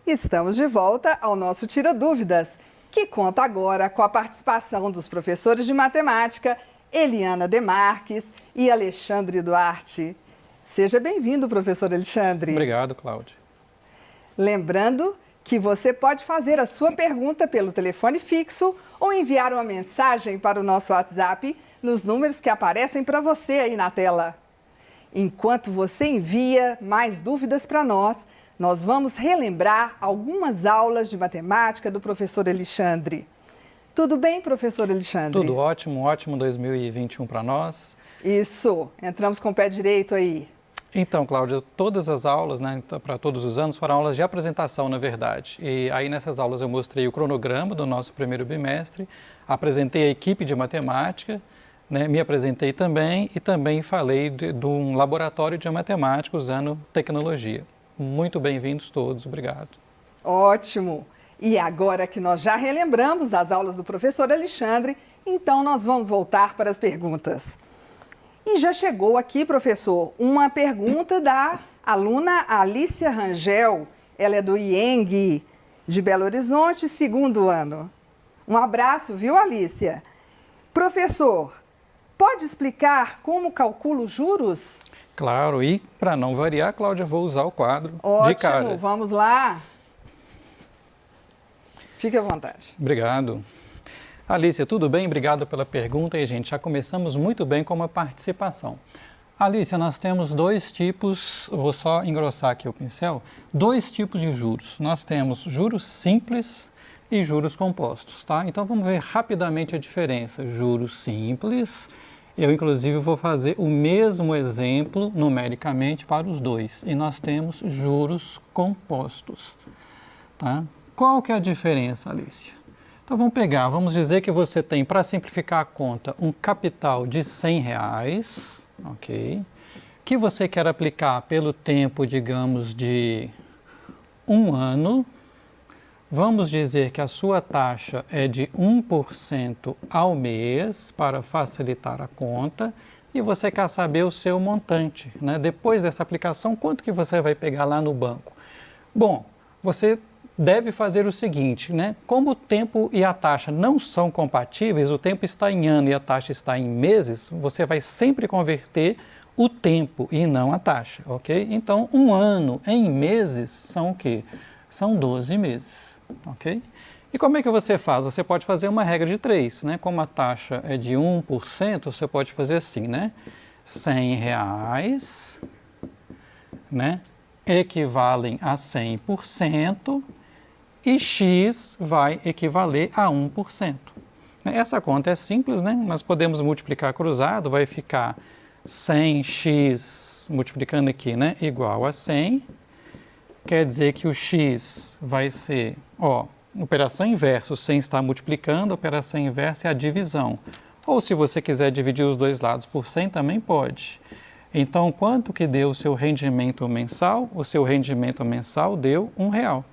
Estamos de volta ao nosso Tira Dúvidas, que conta agora com a participação dos professores de matemática Eliana Demarques e Alexandre Duarte. Seja bem-vindo, professor Alexandre. Obrigado, Cláudia. Lembrando que você pode fazer a sua pergunta pelo telefone fixo ou enviar uma mensagem para o nosso WhatsApp nos números que aparecem para você aí na tela. Enquanto você envia mais dúvidas para nós vamos relembrar algumas aulas de matemática do professor Alexandre. Tudo bem, professor Alexandre? Tudo ótimo, ótimo 2021 para nós. Isso, entramos com o pé direito aí. Então, Cláudia, todas as aulas, para todos os anos, foram aulas de apresentação, na verdade. E aí nessas aulas eu mostrei o cronograma do nosso primeiro bimestre, apresentei a equipe de matemática, me apresentei também e também falei de um laboratório de matemática usando tecnologia. Muito bem-vindos todos, obrigado. Ótimo! E agora que nós já relembramos as aulas do professor Alexandre, então nós vamos voltar para as perguntas. E já chegou aqui, professor, uma pergunta da aluna Alicia Rangel. Ela é do IENG, de Belo Horizonte, segundo ano. Um abraço, viu, Alicia? Professor, pode explicar como calcula os juros? Claro, e para não variar, Cláudia, vou usar o quadro de cara. Ótimo, vamos lá. Fique à vontade. Obrigado. Alicia, tudo bem? Obrigado pela pergunta. E, gente, já começamos muito bem com uma participação. Alicia, nós temos dois tipos, vou só engrossar aqui o pincel, dois tipos de juros. Nós temos juros simples e juros compostos, tá? Então, vamos ver rapidamente a diferença. Juros simples, eu inclusive vou fazer o mesmo exemplo numericamente para os dois. E nós temos juros compostos, tá? Qual que é a diferença, Alicia? Então vamos dizer que você tem, para simplificar a conta, um capital de R$100, ok? Que você quer aplicar pelo tempo, digamos, de um ano. Vamos dizer que a sua taxa é de 1% ao mês, para facilitar a conta, e você quer saber o seu montante, né? Depois dessa aplicação, quanto que você vai pegar lá no banco? Bom, você deve fazer o seguinte, né? Como o tempo e a taxa não são compatíveis, o tempo está em ano e a taxa está em meses, você vai sempre converter o tempo e não a taxa, ok? Então, um ano em meses são o quê? São 12 meses. Ok? E como é que você faz? Você pode fazer uma regra de 3, né? Como a taxa é de 1%, você pode fazer assim, né? R$100, né? Equivalem a 100% e X vai equivaler a 1%. Essa conta é simples, né? Nós podemos multiplicar cruzado, vai ficar 100x multiplicando aqui, né? Igual a 100. Quer dizer que o x vai ser, operação inversa, o 100 está multiplicando, a operação inversa é a divisão. Ou se você quiser dividir os dois lados por 100, também pode. Então, quanto que deu o seu rendimento mensal? O seu rendimento mensal deu R$1.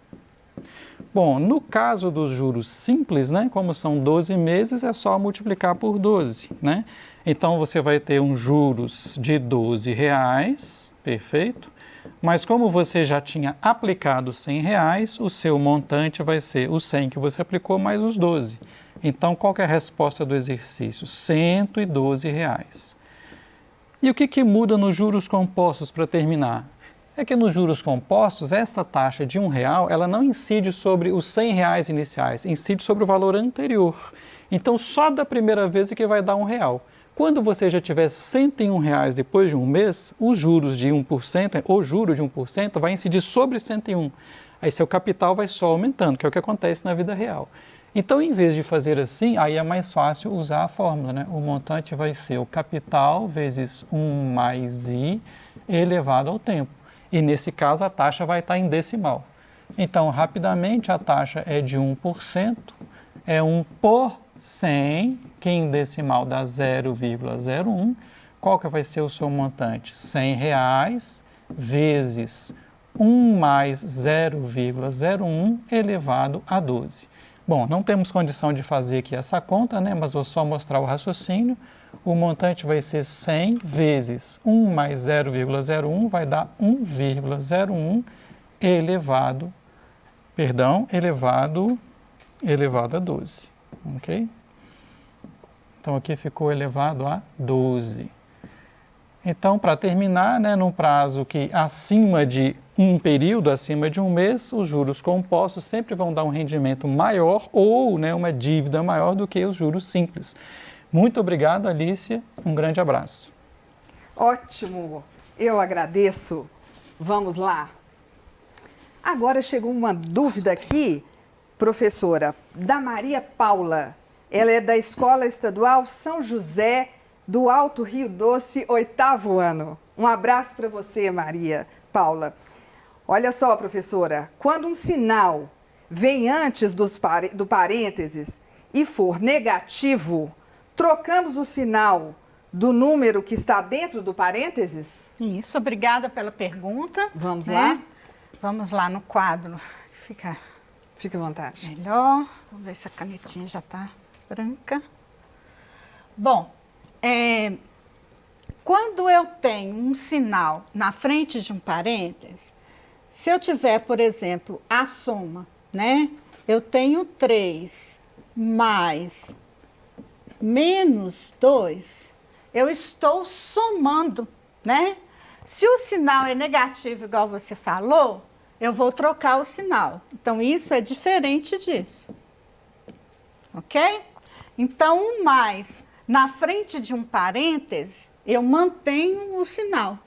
Bom, no caso dos juros simples, né, como são 12 meses, é só multiplicar por 12, né? Então, você vai ter um juros de R$12, perfeito? Mas como você já tinha aplicado R$100, o seu montante vai ser os 100 que você aplicou mais os 12. Então, qual que é a resposta do exercício? R$112. E o que muda nos juros compostos para terminar? É que nos juros compostos, essa taxa de R$1, ela não incide sobre os R$100 iniciais, incide sobre o valor anterior. Então, só da primeira vez é que vai dar R$1. Quando você já tiver R$101 depois de um mês, os juros de 1%, o juro de 1%, vai incidir sobre 101. Aí seu capital vai só aumentando, que é o que acontece na vida real. Então, em vez de fazer assim, aí é mais fácil usar a fórmula, né? O montante vai ser o capital vezes 1 mais I elevado ao tempo. E nesse caso, a taxa vai estar em decimal. Então, rapidamente, a taxa é de 1%, é 1 por 100, que em decimal dá 0,01. Qual que vai ser o seu montante? R$100 vezes 1 mais 0,01 elevado a 12. Bom, não temos condição de fazer aqui essa conta, né? Mas vou só mostrar o raciocínio. O montante vai ser 100 vezes 1 mais 0,01, vai dar 1,01 elevado Perdão, elevado a 12, ok? Então, aqui ficou elevado a 12. Então, para terminar, né, num prazo que acima de um período, acima de um mês, os juros compostos sempre vão dar um rendimento maior ou, né, uma dívida maior do que os juros simples. Muito obrigado, Alicia. Um grande abraço. Ótimo, eu agradeço. Vamos lá. Agora chegou uma dúvida aqui, professora, da Maria Paula. Ela é da Escola Estadual São José do Alto Rio Doce, 8º ano. Um abraço para você, Maria Paula. Olha só, professora, quando um sinal vem antes do parênteses e for negativo, trocamos o sinal do número que está dentro do parênteses? Isso, obrigada pela pergunta. Vamos lá? Vamos lá no quadro. Fique à vontade. Melhor. Vamos ver se a canetinha já está branca. Bom, quando eu tenho um sinal na frente de um parêntese, se eu tiver, por exemplo, a soma, né? Eu tenho 3 mais menos 2, eu estou somando, né? Se o sinal é negativo, igual você falou, eu vou trocar o sinal. Então, isso é diferente disso. Ok? Então, um mais na frente de um parêntese, eu mantenho o sinal.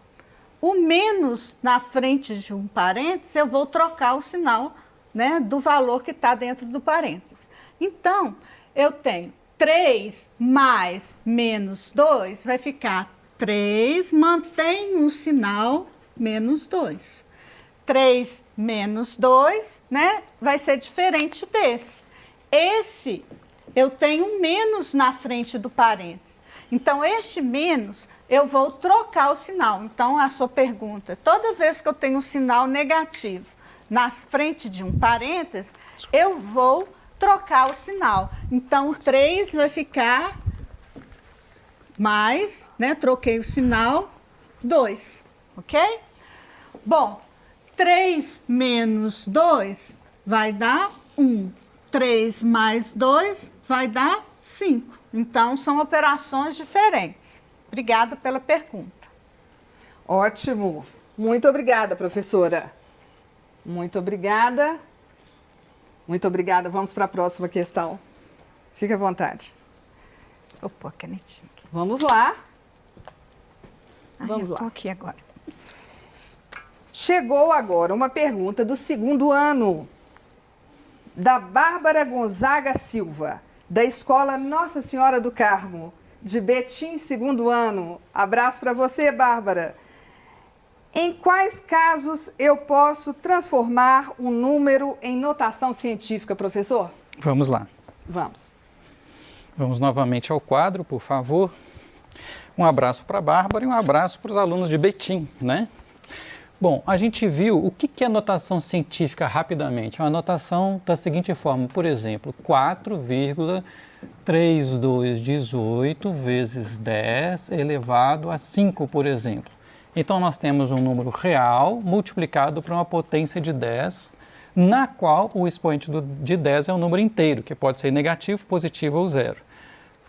O menos na frente de um parêntese, eu vou trocar o sinal, né, do valor que está dentro do parêntese. Então, eu tenho 3 mais menos 2, vai ficar 3, mantém o sinal menos 2. 3 menos 2, né, vai ser diferente desse. Esse, eu tenho menos na frente do parênteses. Então, este menos, eu vou trocar o sinal. Então, a sua pergunta, toda vez que eu tenho um sinal negativo na frente de um parênteses, eu vou trocar o sinal. Então, 3 vai ficar mais, né, troquei o sinal, 2, ok? Bom, 3 menos 2 vai dar 1. 3 mais 2 vai dar 5. Então, são operações diferentes. Obrigada pela pergunta. Ótimo. Muito obrigada, professora. Muito obrigada. Muito obrigada. Vamos para a próxima questão. Fique à vontade. Vou pôr a canetinha aqui. Vamos lá. Vamos lá. Aqui agora. Chegou agora uma pergunta do 2º ano, da Bárbara Gonzaga Silva, da Escola Nossa Senhora do Carmo, de Betim, 2º ano. Abraço para você, Bárbara. Em quais casos eu posso transformar um número em notação científica, professor? Vamos lá. Vamos. Vamos novamente ao quadro, por favor. Um abraço para a Bárbara e um abraço para os alunos de Betim, né? Bom, a gente viu o que é notação científica rapidamente. Uma notação da seguinte forma, por exemplo, 4,3218 vezes 10 elevado a 5, por exemplo. Então, nós temos um número real multiplicado por uma potência de 10, na qual o expoente de 10 é um número inteiro, que pode ser negativo, positivo ou zero.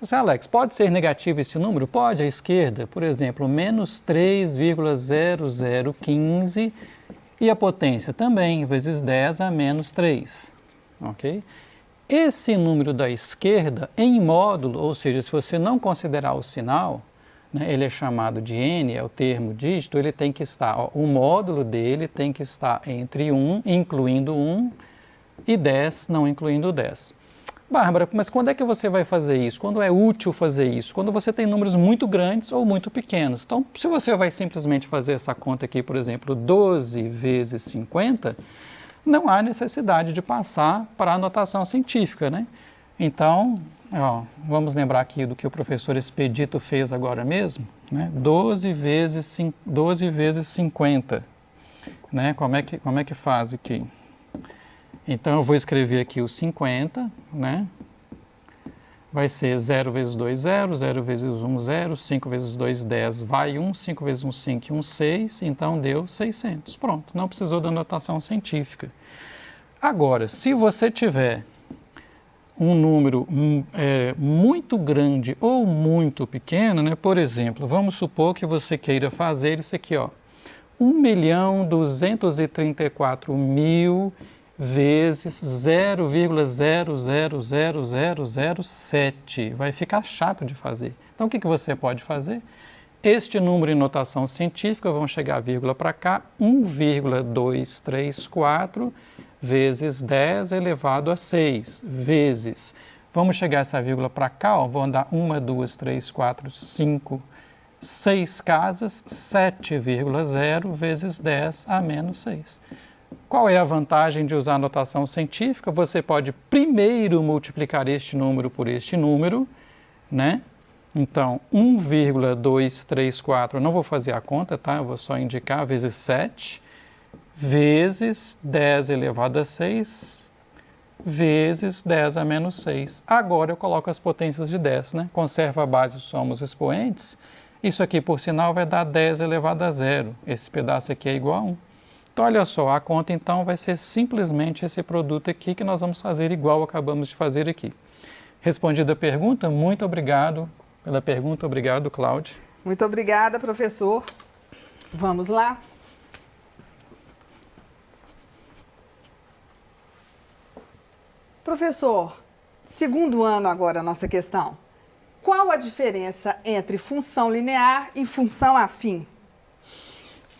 Você, Alex, pode ser negativo esse número? Pode, à esquerda, por exemplo, menos 3,0015 e a potência também, vezes 10 a menos 3, ok? Esse número da esquerda, em módulo, ou seja, se você não considerar o sinal, né, ele é chamado de n, é o termo dígito, ele tem que estar, ó, o módulo dele tem que estar entre 1, incluindo 1, e 10, não incluindo 10. Bárbara, mas quando é que você vai fazer isso? Quando é útil fazer isso? Quando você tem números muito grandes ou muito pequenos. Então, se você vai simplesmente fazer essa conta aqui, por exemplo, 12 vezes 50, não há necessidade de passar para a notação científica, né? Então, ó, vamos lembrar aqui do que o professor Expedito fez agora mesmo, né? 12 vezes 50, né? Como é que faz aqui? Então, eu vou escrever aqui o 50, né? Vai ser 0 vezes 2, 0, 0 vezes 1, 0, 5 vezes 2, 10, vai 1, 5 vezes 1, 5 e 1, 6, então deu 600. Pronto, não precisou da notação científica. Agora, se você tiver um número muito grande ou muito pequeno, né? Por exemplo, vamos supor que você queira fazer isso aqui, ó, 1.234.000 vezes 0,000007. Vai ficar chato de fazer. Então, o que você pode fazer? Este número em notação científica, vamos chegar a vírgula para cá, 1,234 vezes 10 elevado a 6, vezes, vamos chegar essa vírgula para cá, ó, vou andar 1, 2, 3, 4, 5, 6 casas, 7,0 vezes 10 a menos 6. Qual é a vantagem de usar a notação científica? Você pode primeiro multiplicar este número por este número, né? Então, 1,234, não vou fazer a conta, tá? Eu vou só indicar, vezes 7, vezes 10 elevado a 6, vezes 10 a menos 6. Agora eu coloco as potências de 10, né? Conserva a base, somos expoentes. Isso aqui, por sinal, vai dar 10 elevado a 0. Esse pedaço aqui é igual a 1. Então, olha só, a conta, então, vai ser simplesmente esse produto aqui que nós vamos fazer igual acabamos de fazer aqui. Respondida a pergunta, muito obrigado pela pergunta. Obrigado, Cláudia. Muito obrigada, professor. Vamos lá? Professor, segundo ano agora a nossa questão. Qual a diferença entre função linear e função afim?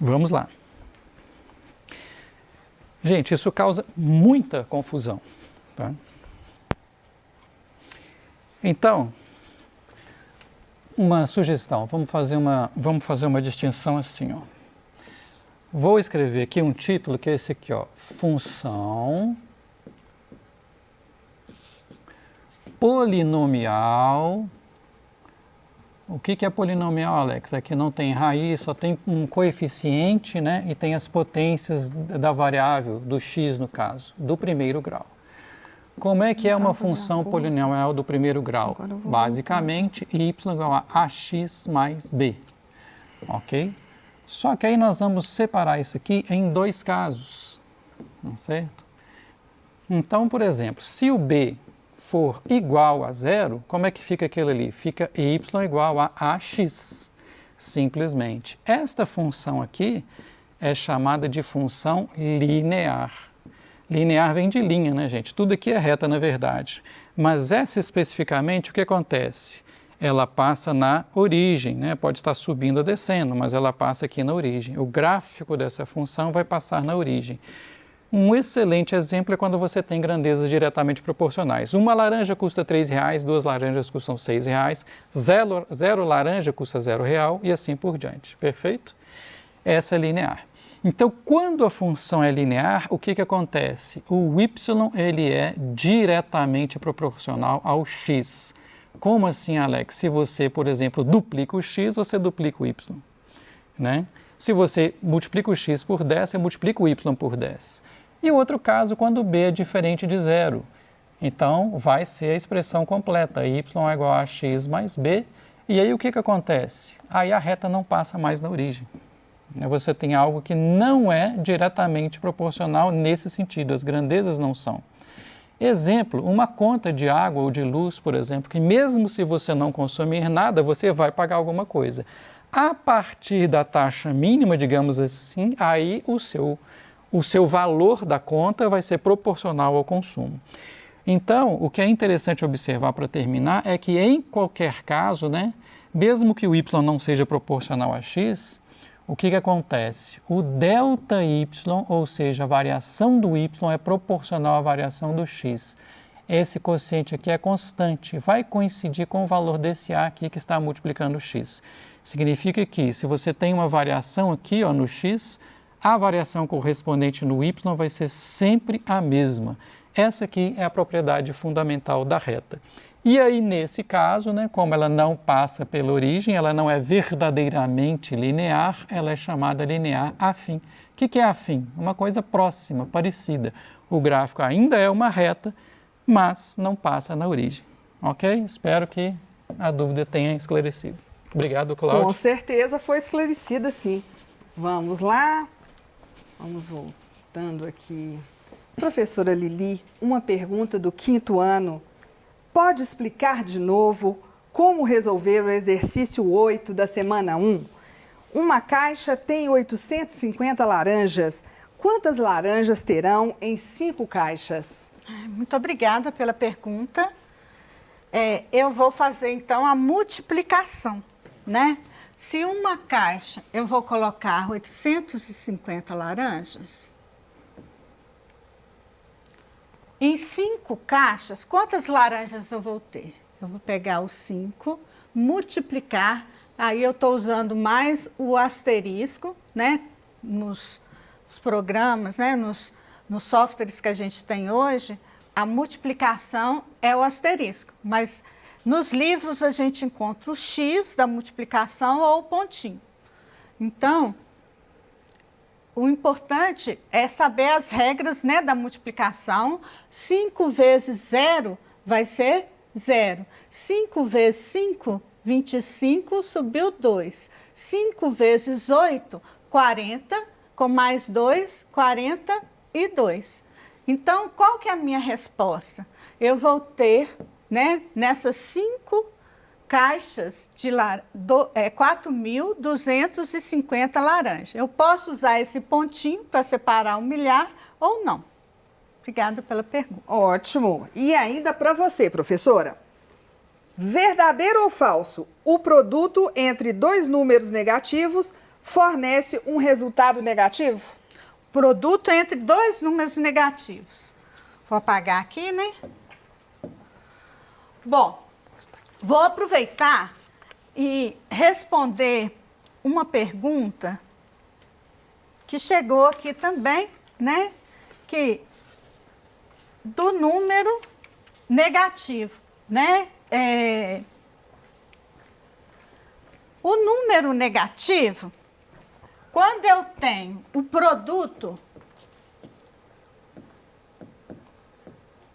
Vamos lá. Gente, isso causa muita confusão, tá? Então, uma sugestão, vamos fazer uma distinção assim, ó. Vou escrever aqui um título que é esse aqui, ó, função polinomial. O que é polinomial, Alex? Aqui não tem raiz, só tem um coeficiente, né? E tem as potências da variável, do x no caso, do primeiro grau. Como é que é uma função polinomial do primeiro grau? Basicamente, y igual a ax mais b, ok? Só que aí nós vamos separar isso aqui em dois casos, não é certo? Então, por exemplo, se o b for igual a 0, como é que fica aquilo ali? Fica y igual a ax, simplesmente. Esta função aqui é chamada de função linear. Linear vem de linha, né, gente? Tudo aqui é reta, na verdade. Mas essa especificamente, o que acontece? Ela passa na origem, né? Pode estar subindo ou descendo, mas ela passa aqui na origem. O gráfico dessa função vai passar na origem. Um excelente exemplo é quando você tem grandezas diretamente proporcionais. Uma laranja custa R$3, 2 laranjas custam R$6, zero laranja custa R$0 e assim por diante. Perfeito? Essa é linear. Então, quando a função é linear, o que acontece? O y ele é diretamente proporcional ao x. Como assim, Alex? Se você, por exemplo, duplica o x, você duplica o y, né? Se você multiplica o x por 10, você multiplica o y por 10. E o outro caso, quando b é diferente de 0. Então, vai ser a expressão completa, y é igual a x mais b. E aí, o que acontece? Aí a reta não passa mais na origem. Você tem algo que não é diretamente proporcional nesse sentido, as grandezas não são. Exemplo, uma conta de água ou de luz, por exemplo, que mesmo se você não consumir nada, você vai pagar alguma coisa. A partir da taxa mínima, digamos assim, aí o seu valor da conta vai ser proporcional ao consumo. Então, o que é interessante observar para terminar é que em qualquer caso, né, mesmo que o y não seja proporcional a x, o que acontece? O ΔY, ou seja, a variação do y é proporcional à variação do x. Esse quociente aqui é constante, vai coincidir com o valor desse A aqui que está multiplicando o x. Significa que se você tem uma variação aqui, ó, no x, a variação correspondente no y vai ser sempre a mesma. Essa aqui é a propriedade fundamental da reta. E aí, nesse caso, né, como ela não passa pela origem, ela não é verdadeiramente linear, ela é chamada linear afim. O que é afim? Uma coisa próxima, parecida. O gráfico ainda é uma reta, mas não passa na origem. Ok? Espero que a dúvida tenha esclarecido. Obrigado, Cláudio. Com certeza foi esclarecida, sim. Vamos lá. Vamos voltando aqui Professora Lili, uma pergunta do 5º ano. Pode explicar de novo como resolver o exercício 8 da semana 1? Uma caixa tem 850 laranjas. Quantas laranjas terão em 5 caixas? Muito obrigada pela pergunta. Eu vou fazer, então, a multiplicação, né? Se uma caixa eu vou colocar 850 laranjas, em 5 caixas, quantas laranjas eu vou ter? Eu vou pegar os 5, multiplicar, aí eu estou usando mais o asterisco, né? Nos programas, né? Nos softwares que a gente tem hoje, a multiplicação é o asterisco, mas nos livros a gente encontra o X da multiplicação ou o pontinho. Então, o importante é saber as regras, né, da multiplicação. 5 vezes 0 vai ser 0. 5 vezes 5, 25, subiu 2. 5 vezes 8, 40, com mais 2, 42. Então, qual que é a minha resposta? Eu vou ter, né, nessas 5 caixas de 4.250 laranjas. Eu posso usar esse pontinho para separar o milhar ou não. Obrigada pela pergunta. Ótimo. E ainda para você, professora. Verdadeiro ou falso? O produto entre 2 números negativos fornece um resultado negativo? Produto entre 2 números negativos. Vou apagar aqui, né? Bom, vou aproveitar e responder uma pergunta que chegou aqui também, né? Que do número negativo, né? O número negativo, quando eu tenho o produto,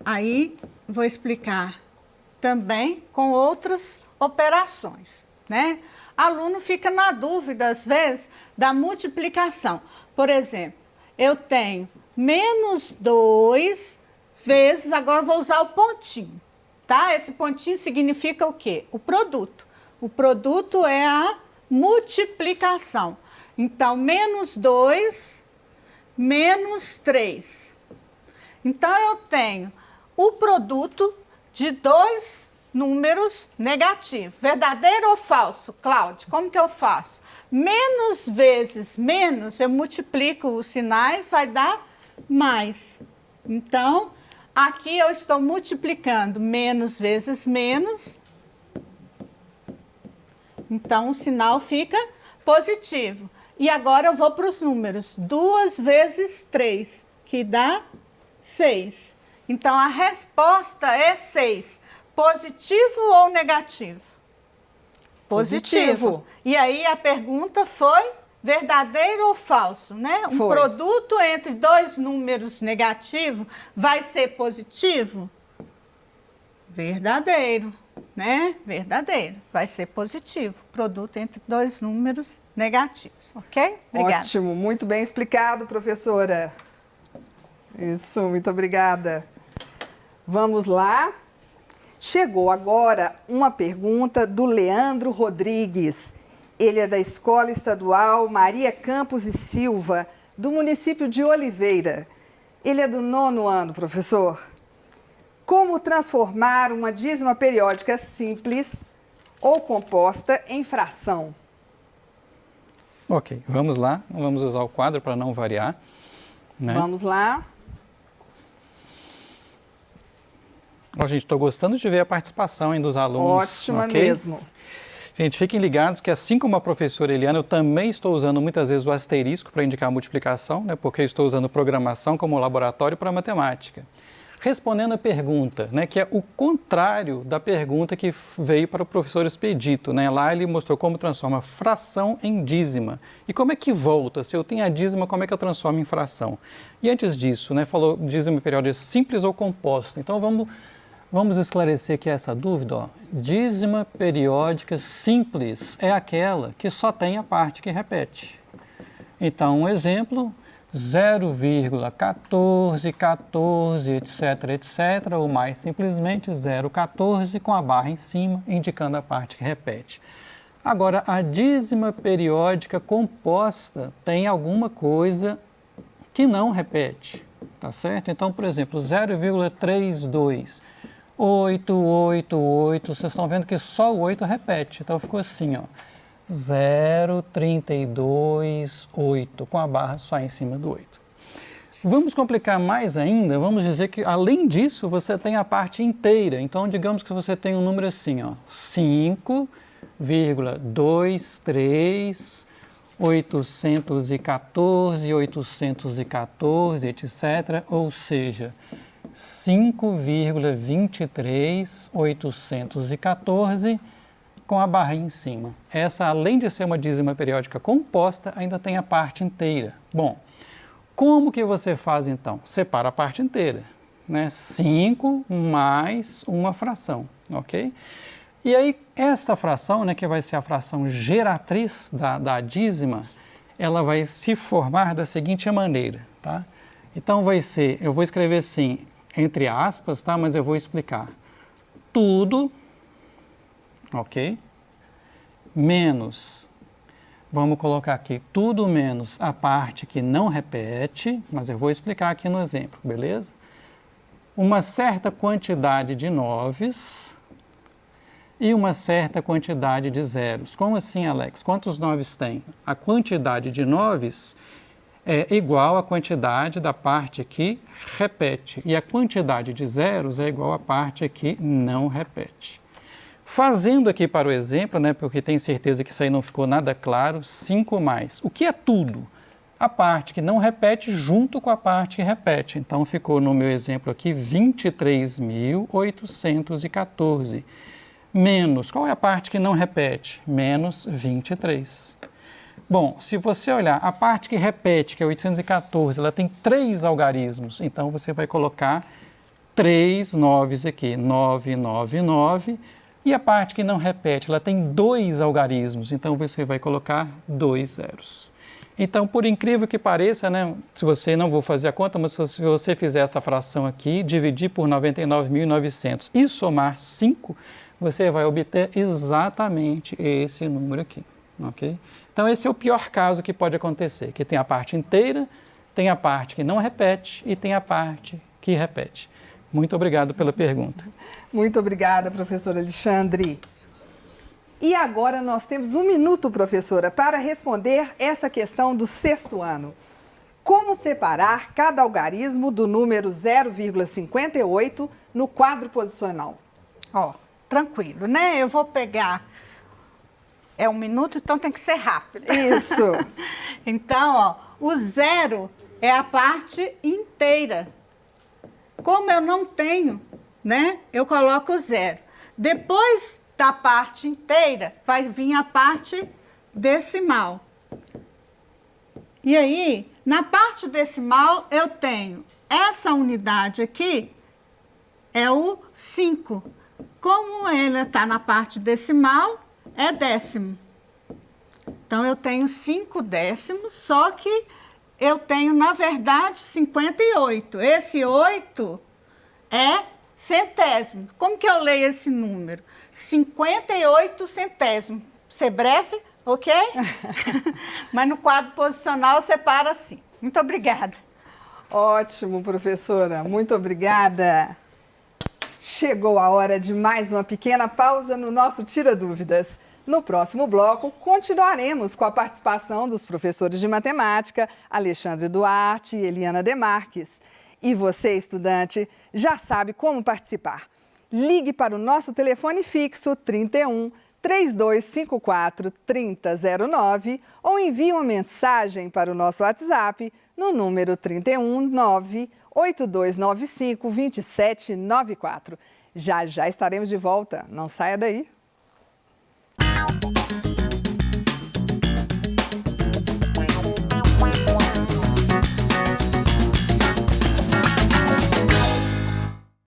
aí vou explicar também com outras operações, né? Aluno fica na dúvida, às vezes, da multiplicação. Por exemplo, eu tenho menos 2 vezes, agora vou usar o pontinho, tá? Esse pontinho significa o quê? O produto. O produto é a multiplicação. Então, menos 2, menos 3. Então, eu tenho o produto de 2 números negativos. Verdadeiro ou falso, Cláudia? Como que eu faço? Menos vezes menos, eu multiplico os sinais, vai dar mais. Então, aqui eu estou multiplicando menos vezes menos. Então, o sinal fica positivo. E agora eu vou para os números. 2 vezes 3, que dá 6. Então, a resposta é 6. Positivo ou negativo? Positivo. E aí, a pergunta foi verdadeiro ou falso, né? Um produto entre 2 números negativos vai ser positivo? Verdadeiro, né? Verdadeiro. Vai ser positivo. Produto entre 2 números negativos, ok? Obrigada. Ótimo, muito bem explicado, professora. Isso, muito obrigada. Vamos lá. Chegou agora uma pergunta do Leandro Rodrigues. Ele é da Escola Estadual Maria Campos e Silva, do município de Oliveira. Ele é do 9º ano, professor. Como transformar uma dízima periódica simples ou composta em fração? Ok, vamos lá. Vamos usar o quadro para não variar, né? Vamos lá. Ó, gente, estou gostando de ver a participação dos alunos. Ótima mesmo. Gente, fiquem ligados que assim como a professora Eliana, eu também estou usando muitas vezes o asterisco para indicar a multiplicação, né, porque eu estou usando programação como laboratório para matemática. Respondendo a pergunta, né, que é o contrário da pergunta que veio para o professor Expedito, né? Lá ele mostrou como transforma fração em dízima. E como é que volta? Se eu tenho a dízima, como é que eu transformo em fração? E antes disso, né, falou dízima periódica simples ou composta. Então vamos esclarecer aqui essa dúvida. Ó. Dízima periódica simples é aquela que só tem a parte que repete. Então, um exemplo, 0,1414, etc, etc, ou mais simplesmente 0,14 com a barra em cima, indicando a parte que repete. Agora, a dízima periódica composta tem alguma coisa que não repete, tá certo? Então, por exemplo, 0,32, 888, vocês estão vendo que só o 8 repete, então ficou assim, ó. 0,328, com a barra só em cima do 8. Vamos complicar mais ainda, vamos dizer que, além disso, você tem a parte inteira. Então, digamos que você tem um número assim, ó, 5,2314, etc., ou seja, 5,23814, com a barrinha em cima. Essa, além de ser uma dízima periódica composta, ainda tem a parte inteira. Bom, como que você faz então? Separa a parte inteira, né? 5 mais uma fração, ok? E aí, essa fração, né, que vai ser a fração geratriz da dízima, ela vai se formar da seguinte maneira, tá? Então, vai ser, eu vou escrever assim, entre aspas, tá? Mas eu vou explicar. Tudo, ok? Menos, vamos colocar aqui, tudo menos a parte que não repete, mas eu vou explicar aqui no exemplo, beleza? Uma certa quantidade de noves e uma certa quantidade de zeros. Como assim, Alex? Quantos noves tem? A quantidade de noves é igual à quantidade da parte que repete, e a quantidade de zeros é igual à parte que não repete. Fazendo aqui para o exemplo, né, porque tenho certeza que isso aí não ficou nada claro, 5 mais. O que é tudo? A parte que não repete junto com a parte que repete. Então, ficou no meu exemplo aqui 23.814. Menos, qual é a parte que não repete? Menos 23. Bom, se você olhar, a parte que repete, que é 814, ela tem 3 algarismos. Então, você vai colocar 3 noves aqui, 999. E a parte que não repete, ela tem 2 algarismos, então você vai colocar 2 zeros. Então, por incrível que pareça, né, se você não vou fazer a conta, mas se você fizer essa fração aqui, dividir por 99.900 e somar 5, você vai obter exatamente esse número aqui, ok? Então, esse é o pior caso que pode acontecer, que tem a parte inteira, tem a parte que não repete e tem a parte que repete. Muito obrigado pela pergunta. Muito obrigada, professor Alexandre. E agora nós temos 1 minuto, professora, para responder essa questão do 6º ano. Como separar cada algarismo do número 0,58 no quadro posicional? Ó, tranquilo, né? Eu vou pegar... É 1 minuto, então tem que ser rápido. Isso. Então, ó, o 0 é a parte inteira. Como eu não tenho, né, eu coloco o 0. Depois da parte inteira, vai vir a parte decimal. E aí, na parte decimal, eu tenho essa unidade aqui, é o 5. Como ele está na parte decimal, é décimo. Então, eu tenho 5 décimos, só que eu tenho, na verdade, 58. Esse 8 é centésimo. Como que eu leio esse número? 58 centésimos. Ser breve, ok? Mas no quadro posicional separa assim. Muito obrigada. Ótimo, professora. Muito obrigada. Chegou a hora de mais uma pequena pausa no nosso Tira Dúvidas. No próximo bloco, continuaremos com a participação dos professores de matemática, Alexandre Duarte e Eliana Demarques. E você, estudante, já sabe como participar. Ligue para o nosso telefone fixo 31 3254 3009 ou envie uma mensagem para o nosso WhatsApp no número 31 98295 2794. Já estaremos de volta. Não saia daí.